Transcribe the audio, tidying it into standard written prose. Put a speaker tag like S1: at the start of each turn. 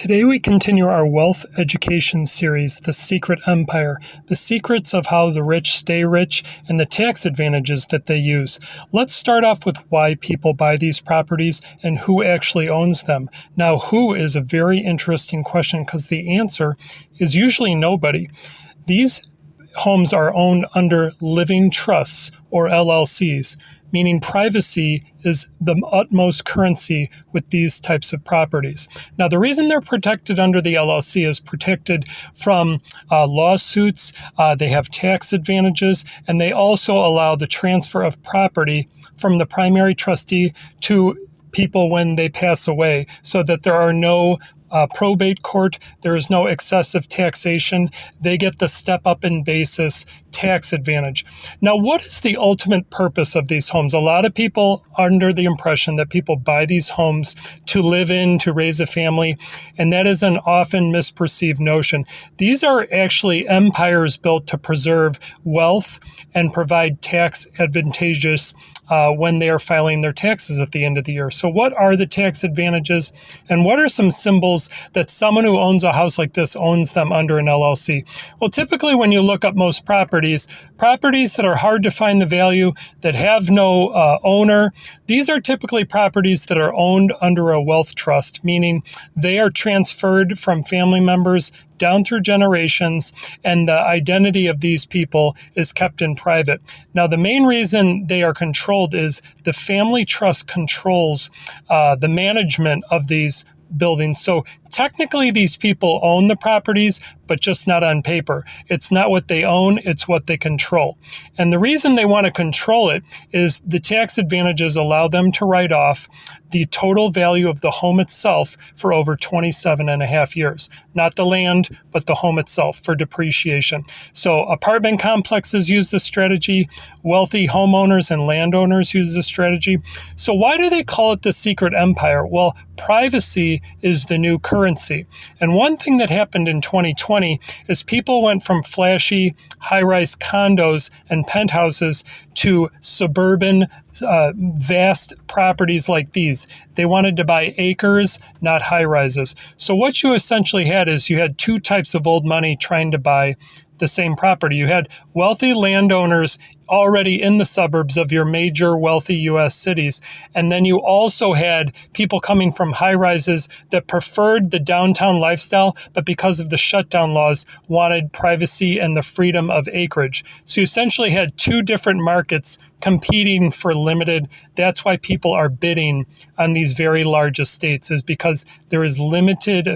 S1: Today we continue our wealth education series, The Secret Empire, the secrets of how the rich stay rich and the tax advantages that they use. Let's start off with why people buy these properties and who actually owns them. Now, who is a very interesting question because the answer is usually nobody. These homes are owned under living trusts or LLCs, meaning privacy is the utmost currency with these types of properties. Now, the reason they're protected under the LLC is protected from lawsuits, they have tax advantages, and they also allow the transfer of property from the primary trustee to people when they pass away, so that there are no probate court, there is no excessive taxation. They get the step up in basis tax advantage. Now, what is the ultimate purpose of these homes? A lot of people are under the impression that people buy these homes to live in, to raise a family, and that is an often misperceived notion. These are actually empires built to preserve wealth and provide tax advantageous when they are filing their taxes at the end of the year. So what are the tax advantages, and what are some symbols that someone who owns a house like this owns them under an LLC? Well, typically when you look up most properties that are hard to find the value, that have no owner, these are typically properties that are owned under a wealth trust, meaning they are transferred from family members down through generations, and the identity of these people is kept in private. Now, the main reason they are controlled is the family trust controls the management of these buildings. So technically these people own the properties, but just not on paper. It's not what they own, it's what they control. And the reason they want to control it is the tax advantages allow them to write off the total value of the home itself for over 27 and a half years. Not the land, but the home itself for depreciation. So apartment complexes use this strategy, wealthy homeowners and landowners use this strategy. So why do they call it the secret empire? Well, privacy is the new currency. And one thing that happened in 2020 is people went from flashy high-rise condos and penthouses to suburban, vast properties like these. They wanted to buy acres, not high-rises. So what you essentially had is you had two types of old money trying to buy the same property. You had wealthy landowners already in the suburbs of your major wealthy U.S. cities. And then you also had people coming from high-rises that preferred the downtown lifestyle, but because of the shutdown laws, wanted privacy and the freedom of acreage. So you essentially had two different markets competing for limited. That's why people are bidding on these very large estates, is because there is limited